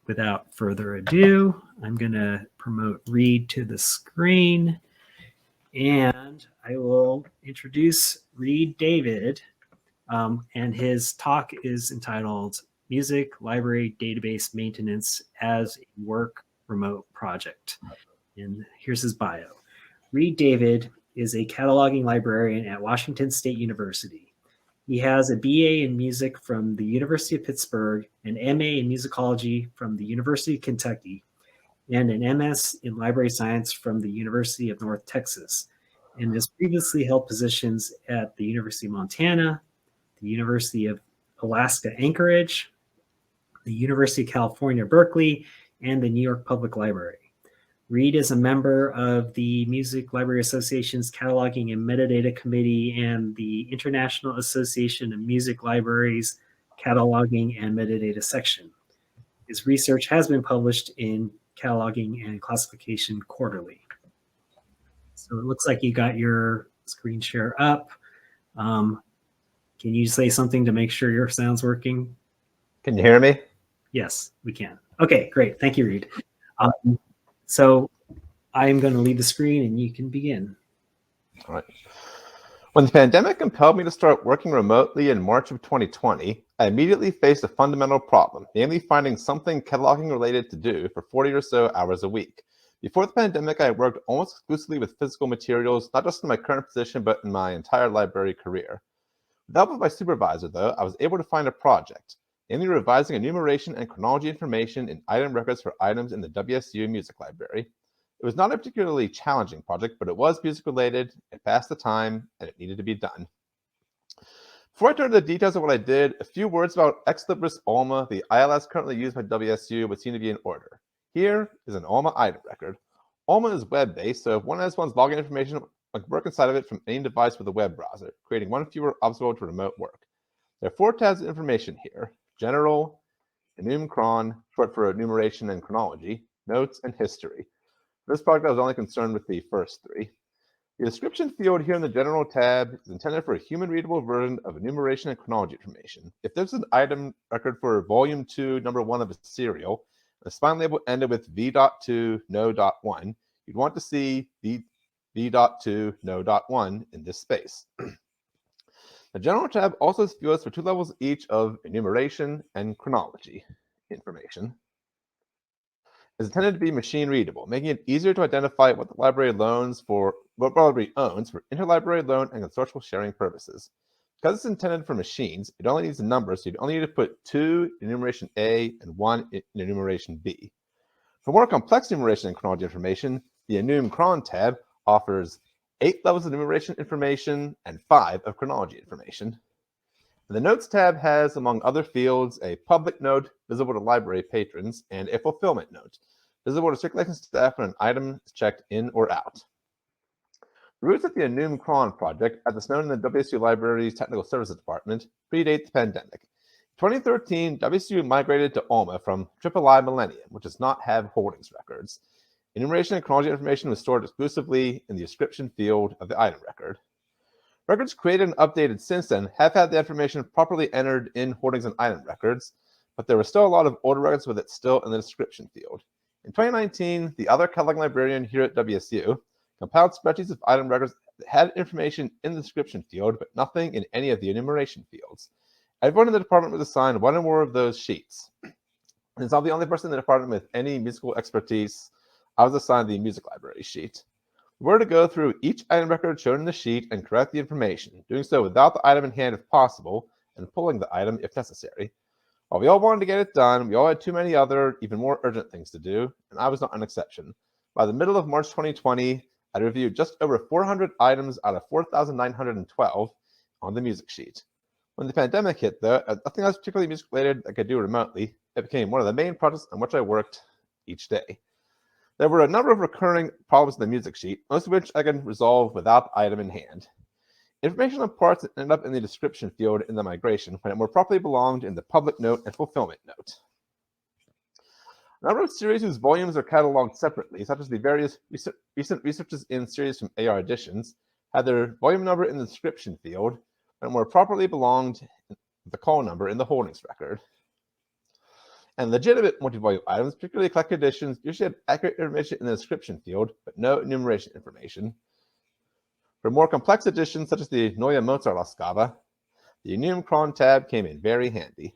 Without further ado, I'm going to promote Reed to the screen, and I will introduce Reed David, and his talk is entitled Music Library Database Maintenance as a Work Remote Project. And here's his bio. Reed David is a cataloging librarian at Washington State University. He has a BA in music from the University of Pittsburgh, an MA in musicology from the University of Kentucky, and an MS in library science from the University of North Texas, and has previously held positions at the University of Montana, the University of Alaska Anchorage, the University of California, Berkeley, and the New York Public Library. Reed is a member of the Music Library Association's Cataloging and Metadata Committee and the International Association of Music Libraries Cataloging and Metadata Section. His research has been published in Cataloging and Classification Quarterly. So it looks like you got your screen share up. Can you say something to make sure your sound's working? Can you hear me? Yes, we can. Okay, great. Thank you, Reed. So I'm going to leave the screen and you can begin. All right. When the pandemic compelled me to start working remotely in March of 2020, I immediately faced a fundamental problem, namely finding something cataloging related to do for 40 or so hours a week. Before the pandemic, I worked almost exclusively with physical materials, not just in my current position, but in my entire library career. With the help of my supervisor, though, I was able to find a project, namely revising enumeration and chronology information in item records for items in the WSU Music Library. It was not a particularly challenging project, but it was music-related, it passed the time, and it needed to be done. Before I turn to the details of what I did, a few words about Ex Libris Alma, the ILS currently used by WSU, would seem to be in order. Here is an Alma item record. Alma is web-based, so if one has one's login information, one can work inside of it from any device with a web browser, creating one fewer obstacle to remote work. There are 4 tabs of information here: General, Enum Chron, short for enumeration and chronology, Notes, and History. For this project, I was only concerned with the first 3. The description field here in the General tab is intended for a human-readable version of enumeration and chronology information. If there's an item record for Volume 2, Number 1 of a serial, and the spine label ended with V.2, No.1, you'd want to see V.2, No.1 in this space. The General tab also has fields for 2 levels each of enumeration and chronology information. It's intended to be machine readable, making it easier to identify what the library owns for interlibrary loan and consortial sharing purposes. Because it's intended for machines, it only needs a number, so you only need to put 2 in enumeration A and 1 in enumeration B. For more complex enumeration and chronology information, the Enum Chron tab offers 8 levels of enumeration information and 5 of chronology information. The Notes tab has, among other fields, a public note visible to library patrons and a fulfillment note visible to circulation staff when an item is checked in or out. The roots of the Enum Chron project, as it's known in the WSU Library's Technical Services Department, predate the pandemic. In 2013, WSU migrated to Alma from III Millennium, which does not have holdings records. Enumeration and chronology information was stored exclusively in the description field of the item record. Records created and updated since then have had the information properly entered in holdings and item records, but there were still a lot of older records with it still in the description field. In 2019, the other cataloging librarian here at WSU compiled spreadsheets of item records that had information in the description field, but nothing in any of the enumeration fields. Everyone in the department was assigned 1 or more of those sheets. And as I'm the only person in the department with any musical expertise, I was assigned the music library sheet. We were to go through each item record shown in the sheet and correct the information, doing so without the item in hand if possible, and pulling the item if necessary. While we all wanted to get it done, we all had too many other, even more urgent things to do, and I was not an exception. By the middle of March 2020, I reviewed just over 400 items out of 4,912 on the music sheet. When the pandemic hit, though, nothing else particularly music-related I could do remotely, it became one of the main projects on which I worked each day. There were a number of recurring problems in the music sheet, most of which I can resolve without the item in hand. Information on parts that ended up in the description field in the migration when it more properly belonged in the public note and fulfillment note. A number of series whose volumes are cataloged separately, such as the various recent researches in series from AR Editions, had their volume number in the description field when it more properly belonged in the call number in the holdings record. And legitimate multi-volume items, particularly collected editions, usually have accurate information in the description field, but no enumeration information. For more complex editions, such as the Neue Mozart-Ausgabe, the Enum tab came in very handy.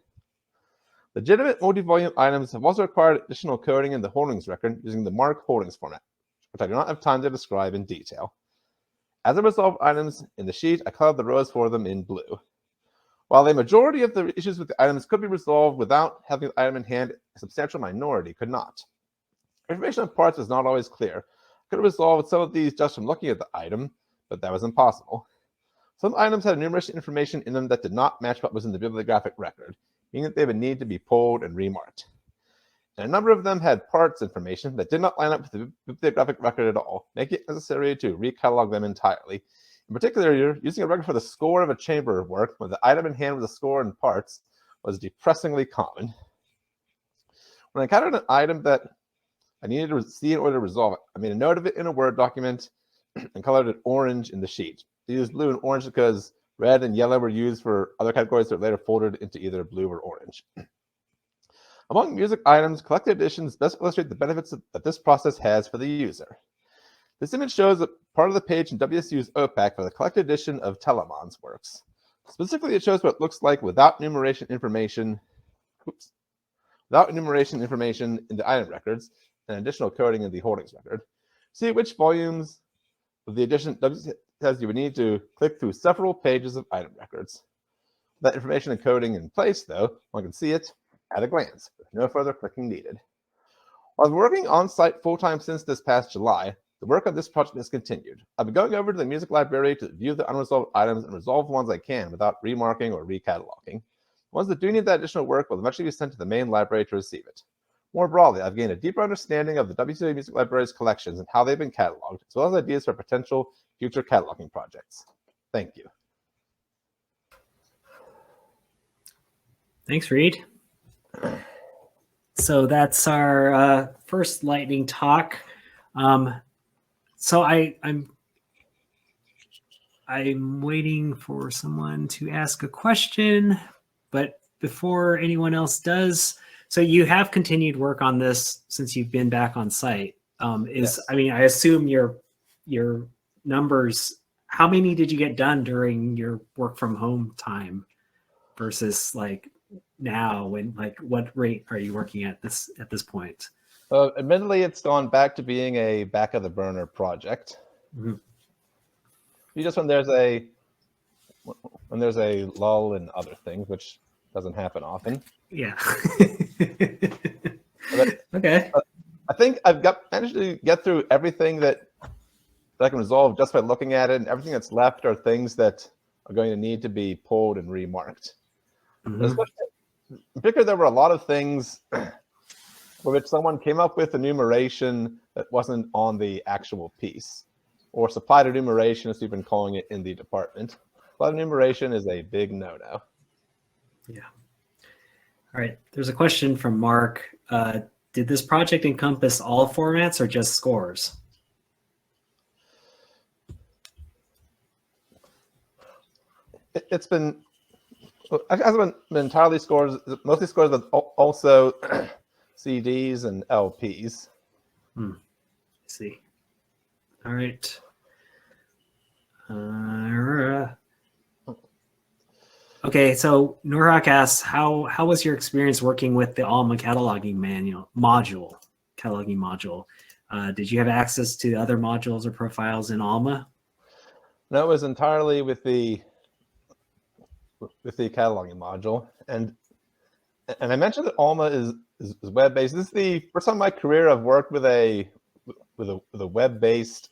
Legitimate multi-volume items have also required additional coding in the holdings record using the MARC holdings format, which I do not have time to describe in detail. As a resolved items in the sheet, I colored the rows for them in blue. While a majority of the issues with the items could be resolved without having the item in hand, a substantial minority could not. Information on parts was not always clear. I could have resolved some of these just from looking at the item, but that was impossible. Some items had enumeration information in them that did not match what was in the bibliographic record, meaning that they would need to be pulled and remarked. And a number of them had parts information that did not line up with the bibliographic record at all, making it necessary to recatalog them entirely. In particular, using a record for the score of a chamber work when the item in hand with the score and parts was depressingly common. When I encountered an item that I needed to see in order to resolve it, I made a note of it in a Word document and colored it orange in the sheet. I used blue and orange because red and yellow were used for other categories that were later folded into either blue or orange. Among music items, collected editions best illustrate the benefits that this process has for the user. This image shows a part of the page in WSU's OPAC for the collected edition of Telemann's works. Specifically, it shows what it looks like without enumeration information in the item records and additional coding in the holdings record. See which volumes of the edition WSU says you would need to click through several pages of item records. With that information and coding in place, though, one can see it at a glance, with no further clicking needed. While I've been working on-site full-time since this past July, the work on this project has continued. I've been going over to the music library to view the unresolved items and resolve the ones I can without remarking or recataloging. The ones that do need that additional work will eventually be sent to the main library to receive it. More broadly, I've gained a deeper understanding of the WCW Music Library's collections and how they've been cataloged, as well as ideas for potential future cataloging projects. Thank you. Thanks, Reed. So that's our first lightning talk. So I'm waiting for someone to ask a question, but before anyone else does, so you have continued work on this since you've been back on site. Yes. I mean, I assume your numbers. How many did you get done during your work from home time versus like now? When like what rate are you working at this point? Admittedly, it's gone back to being a back of the burner project. Mm-hmm. Just when there's a lull in other things, which doesn't happen often. Yeah. But, okay. I think I've managed to get through everything that I can resolve just by looking at it, and everything that's left are things that are going to need to be pulled and remarked. Mm-hmm. In particular, there were a lot of things for which someone came up with enumeration that wasn't on the actual piece, or supplied enumeration, as we've been calling it in the department. Supplied enumeration is a big no-no. Yeah. All right. There's a question from Mark. Did this project encompass all formats or just scores? It hasn't been entirely scores, mostly scores, but also CDs and LPs. Let's see. All right. Okay, so Nurhak asks, how was your experience working with the Alma cataloging module? Did you have access to other modules or profiles in Alma? No, it was entirely with the cataloging module, and I mentioned that Alma is web-based. This is the first time in my career I've worked with a web-based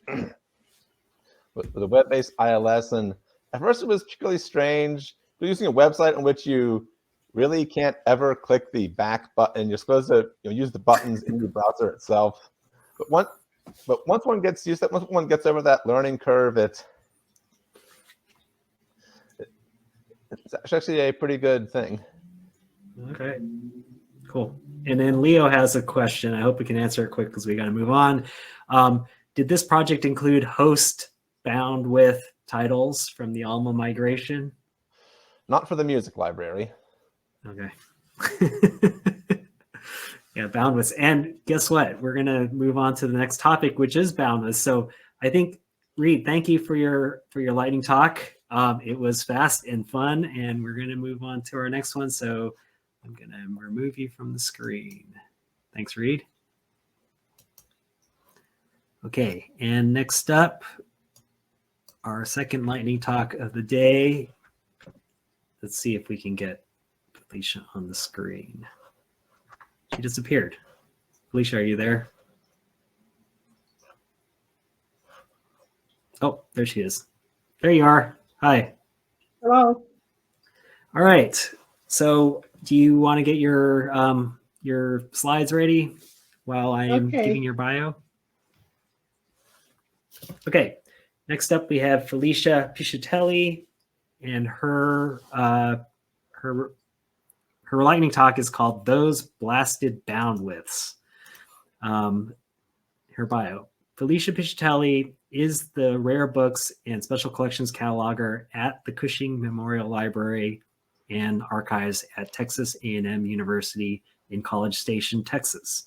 ILS, and at first it was particularly strange. We're using a website on which you really can't ever click the back button. You're supposed to use the buttons in the browser itself. But once one gets used to it, once one gets over that learning curve, it's actually a pretty good thing. Okay, cool. And then Leo has a question. I hope we can answer it quick because we got to move on. Did this project include host bound with titles from the Alma migration? Not for the music library. Okay. Yeah, boundless. And guess what? We're going to move on to the next topic, which is boundless. So I think, Reed, thank you for your lightning talk. It was fast and fun, and we're going to move on to our next one. So I'm going to remove you from the screen. Thanks, Reed. Okay, and next up, our second lightning talk of the day. Let's see if we can get Felicia on the screen. She disappeared. Felicia, are you there? Oh, there she is. There you are. Hi. Hello. All right. So do you want to get your slides ready while I'm giving your bio? Okay. Next up, we have Felicia Piscitelli, and her lightning talk is called "Those Blasted Boundwidths." Her bio: Felicia Piscitelli is the Rare Books and Special Collections cataloger at the Cushing Memorial Library and Archives at Texas A&M University in College Station, Texas.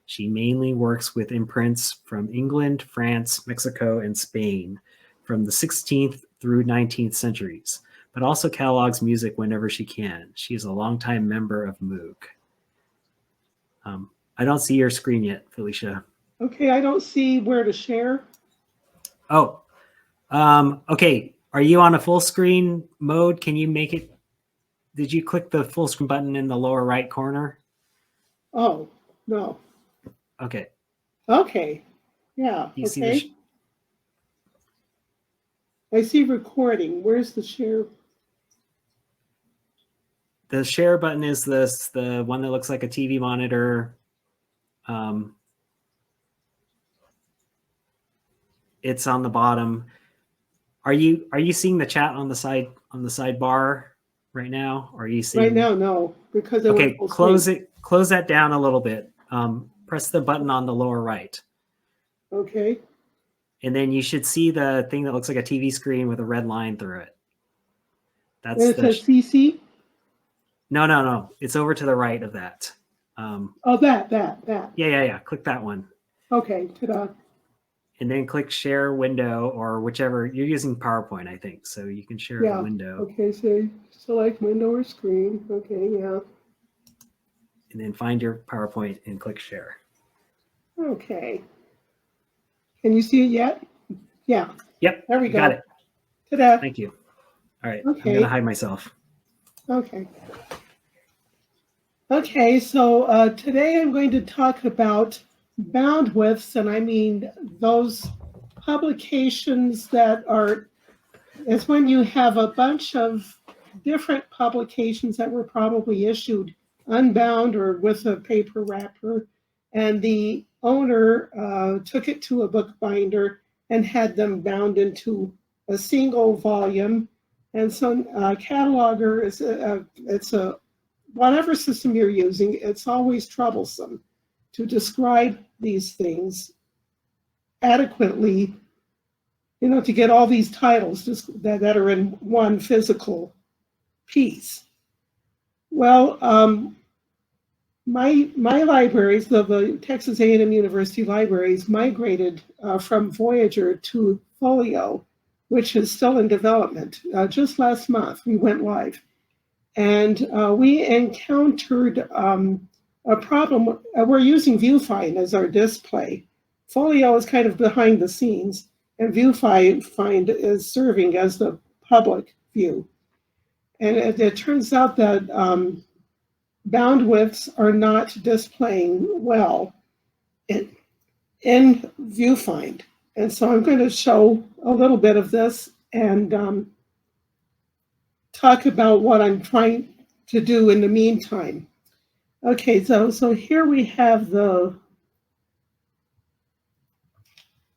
She mainly works with imprints from England, France, Mexico, and Spain from the 16th through 19th centuries, but also catalogs music whenever she can. She is a longtime member of MOUG. I don't see your screen yet, Felicia. Okay, I don't see where to share. Oh, okay. Are you on a full screen mode? Can you make it? Did you click the full screen button in the lower right corner? Oh, no. Okay. Okay. Yeah. You see okay. I see recording. Where's the share? The share button is the one that looks like a TV monitor. It's on the bottom. Are you seeing the chat on the sidebar right now? Or are you seeing right now? No, because I okay. went Close it. Close that down a little bit. Press the button on the lower right. Okay. And then you should see the thing that looks like a TV screen with a red line through it. That's and it says CC? No. It's over to the right of that. Oh, that. Yeah. Click that one. Okay, ta-da. And then click share window or whichever. You're using PowerPoint, I think. So you can share the window. Okay, so select window or screen. Okay, yeah. And then find your PowerPoint and click share. Okay. Can you see it yet? Yeah. Yep. There we go. Got it. Ta-da. Thank you. All right. Okay. I'm going to hide myself. Okay. Okay, so today I'm going to talk about boundwidths, and I mean those publications that are, it's when you have a bunch of different publications that were probably issued unbound or with a paper wrapper, and the owner took it to a bookbinder and had them bound into a single volume. And so cataloger is it's a whatever system you're using, it's always troublesome to describe these things adequately, you know, to get all these titles just that are in one physical piece. Well, my libraries, the Texas A&M University libraries, migrated from Voyager to Folio, which is still in development. Just last month, we went live. And we encountered a problem. We're using Viewfind as our display. Folio is kind of behind the scenes, and Viewfind is serving as the public view. And it turns out that boundwidths are not displaying well in Viewfind. And so I'm going to show a little bit of this and talk about what I'm trying to do in the meantime. Okay, so here we have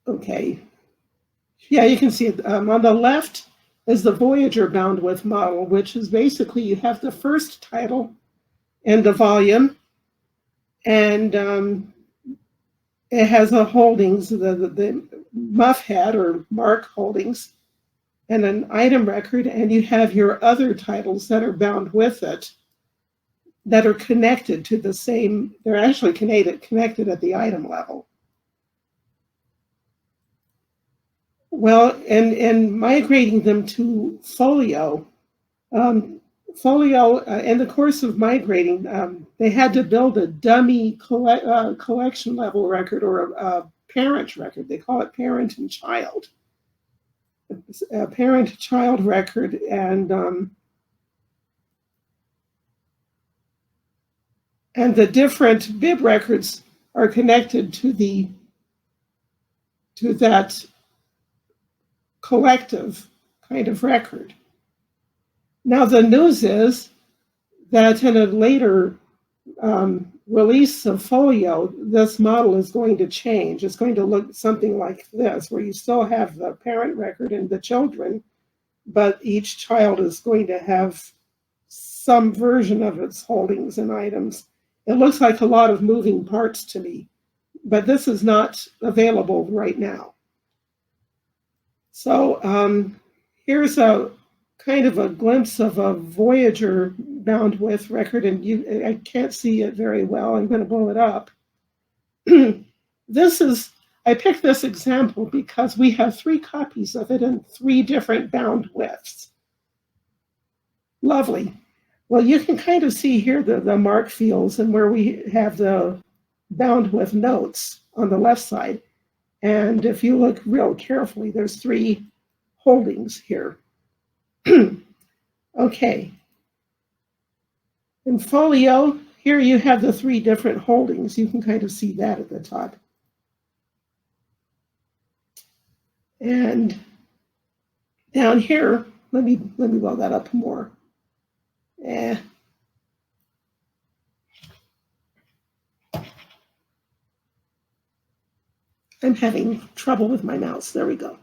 okay. Yeah, you can see it. On the left is the Voyager boundwidth model, which is basically you have the first title and the volume, and it has a holdings, the MUF head or MARC holdings, and an item record, and you have your other titles that are bound with it. that are connected to the same, they're actually connected at the item level. Well, and migrating them to Folio, Folio, in the course of migrating, they had to build a dummy collection level record, or a parent record. They call it parent and child. A parent-child record, and the different bib records are connected to that collective kind of record. Now the news is that in a later release of Folio, this model is going to change. It's going to look something like this, where you still have the parent record and the children, but each child is going to have some version of its holdings and items. It looks like a lot of moving parts to me, but this is not available right now. So here's a kind of a glimpse of a Voyager bound with record, and I can't see it very well. I'm going to blow it up. I picked this example because we have 3 copies of it in 3 different bound widths. Lovely. Well, you can kind of see here the mark fields and where we have the bound with notes on the left side. And if you look real carefully, there's 3 holdings here. Okay. In Folio, here you have the 3 different holdings. You can kind of see that at the top. And down here, let me blow that up more. I'm having trouble with my mouse. There we go.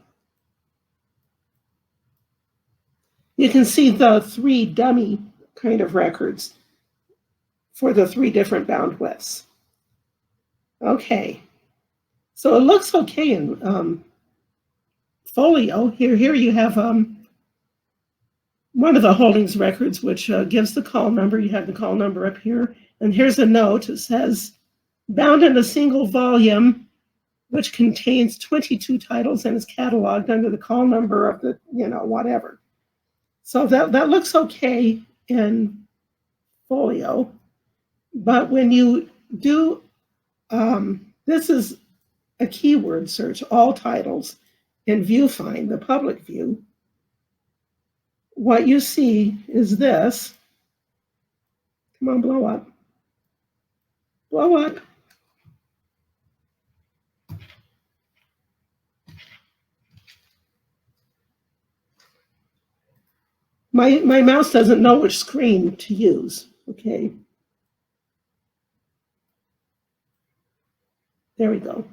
You can see the 3 dummy kind of records for the 3 different bound widths. Okay, so it looks okay in Folio. Here you have one of the holdings records, which gives the call number. You have the call number up here, and here's a note. It says, bound in a single volume, which contains 22 titles and is cataloged under the call number of the, whatever. So that looks okay in Folio, but when you do, this is a keyword search, all titles, in ViewFind, the public view, what you see is this. Come on, blow up. Blow up. My mouse doesn't know which screen to use, okay? There we go.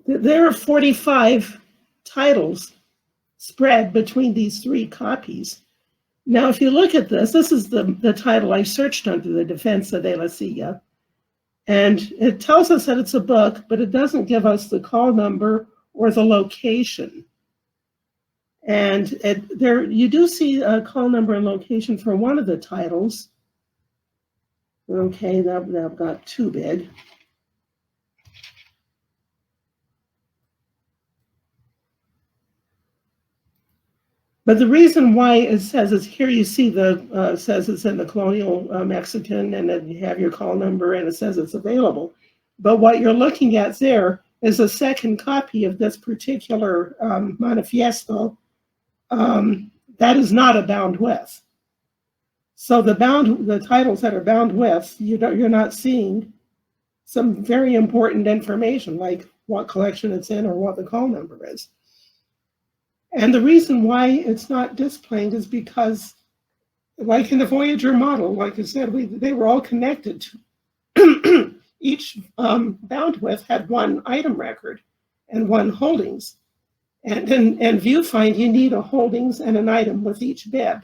There are 45 titles spread between these 3 copies. Now, if you look at this is the title I searched under, the Defensa de la Silla. And it tells us that it's a book, but it doesn't give us the call number or the location. And there you do see a call number and location for one of the titles. Okay, that got too big. But the reason why it says is here you see says it's in the colonial Mexican, and then you have your call number and it says it's available. But what you're looking at there is a second copy of this particular manifiesto. That is not a bound with. So the titles that are bound with, you're not seeing some very important information like what collection it's in or what the call number is. And the reason why it's not displayed is because, like in the Voyager model, like I said, they were all connected to each bound with had 1 item record and 1 holdings. And in ViewFind, you need a holdings and an item with each bib.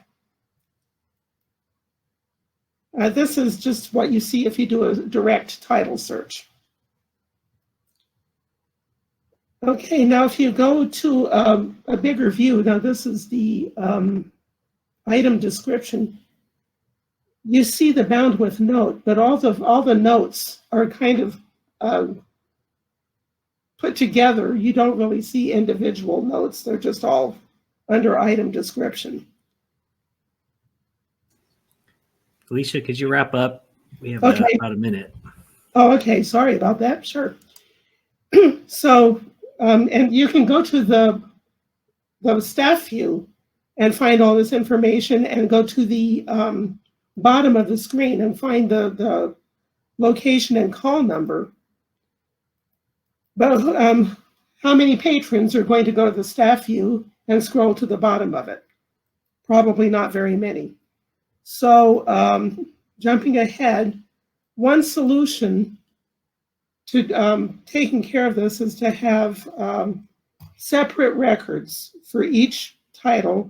This is just what you see if you do a direct title search. Okay, now if you go to a bigger view, now this is the item description. you see the bandwidth note, but all the notes are kind of put together. You don't really see individual notes. They're just all under item description. Felicia, could you wrap up? We have Okay. about a minute. Oh, okay. Sorry about that. Sure. So, and you can go to the staff view and find all this information, and go to the bottom of the screen and find the location and call number. But how many patrons are going to go to the staff view and scroll to the bottom of it? Probably not very many. So jumping ahead, one solution to taking care of this is to have separate records for each title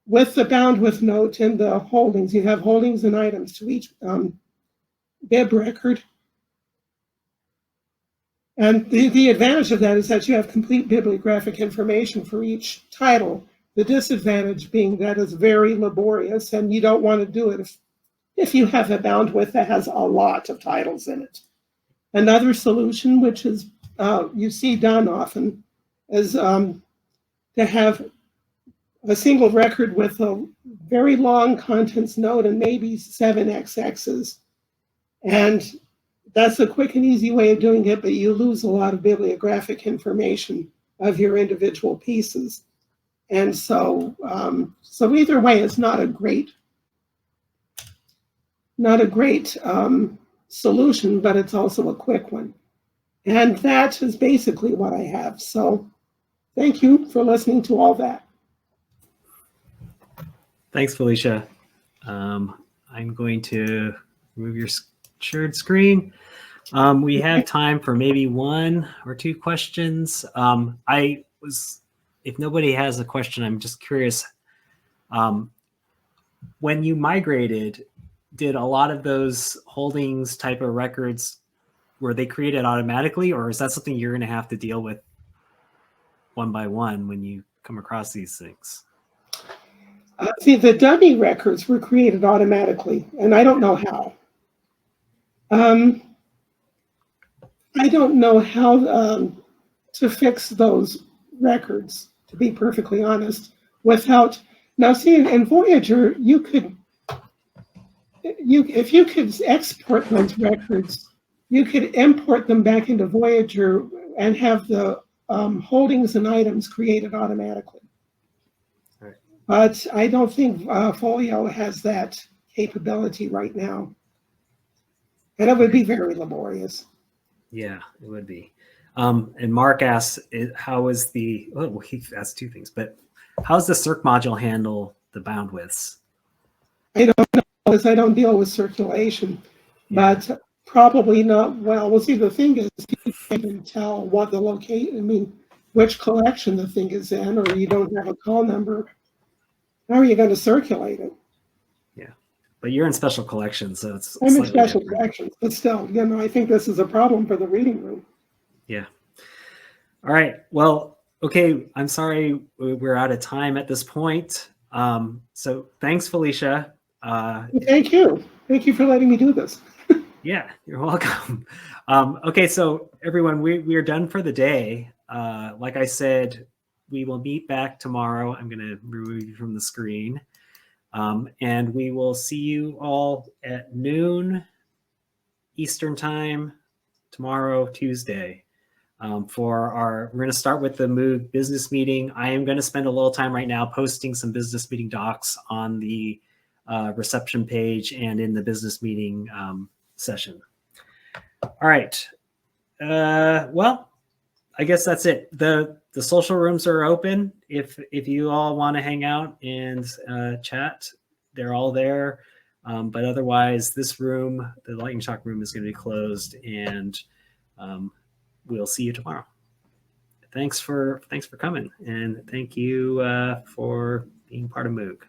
with the bandwidth note and the holdings. You have holdings and items to each bib record. And the advantage of that is that you have complete bibliographic information for each title. The disadvantage being that it's very laborious, and you don't want to do it if you have a bandwidth that has a lot of titles in it. Another solution, which is you see done often, is to have a single record with a very long contents note and maybe 7 XXs. And that's a quick and easy way of doing it, but you lose a lot of bibliographic information of your individual pieces. And so, so either way, it's not a great solution, but it's also a quick one. And that is basically what I have. So thank you for listening to all that. Thanks, Felicia. I'm going to remove your shared screen. We have time for maybe 1 or 2 questions. If nobody has a question, I'm just curious. When you migrated, did a lot of those holdings type of records, were they created automatically, or is that something you're going to have to deal with one by one when you come across these things? See, the dummy records were created automatically, and I don't know how. I don't know how to fix those records, to be perfectly honest, without, now see, in Voyager, if you could export those records, you could import them back into Voyager and have the holdings and items created automatically. Right. But I don't think Folio has that capability right now. And it would be very laborious. Yeah, it would be. And Mark asks, how is the, well, he asked 2 things, but how's the circ module handle the bandwidths? I don't know, because I don't deal with circulation, but probably not well. Well, see, the thing is, you can't even tell what the location, I mean, which collection the thing is in, or you don't have a call number. How are you going to circulate it? Yeah, but you're in special collections, so it's I'm in special collections, but still, you know, I think this is a problem for the reading room. Yeah. All right. Well, okay. I'm sorry we're out of time at this point. So thanks, Felicia. Thank you. Thank you for letting me do this. Yeah, you're welcome. Okay, so everyone, we are done for the day. Like I said, we will meet back tomorrow. I'm going to remove you from the screen. And we will see you all at noon Eastern time tomorrow, Tuesday. We're going to start with the MOUG business meeting. I am going to spend a little time right now posting some business meeting docs on the reception page and in the business meeting session. All right. Well, I guess that's it. The social rooms are open. If you all want to hang out and chat, they're all there. But otherwise, this room, the Lightning Talk room, is going to be closed, and we'll see you tomorrow. Thanks for coming, and thank you for being part of MOUG.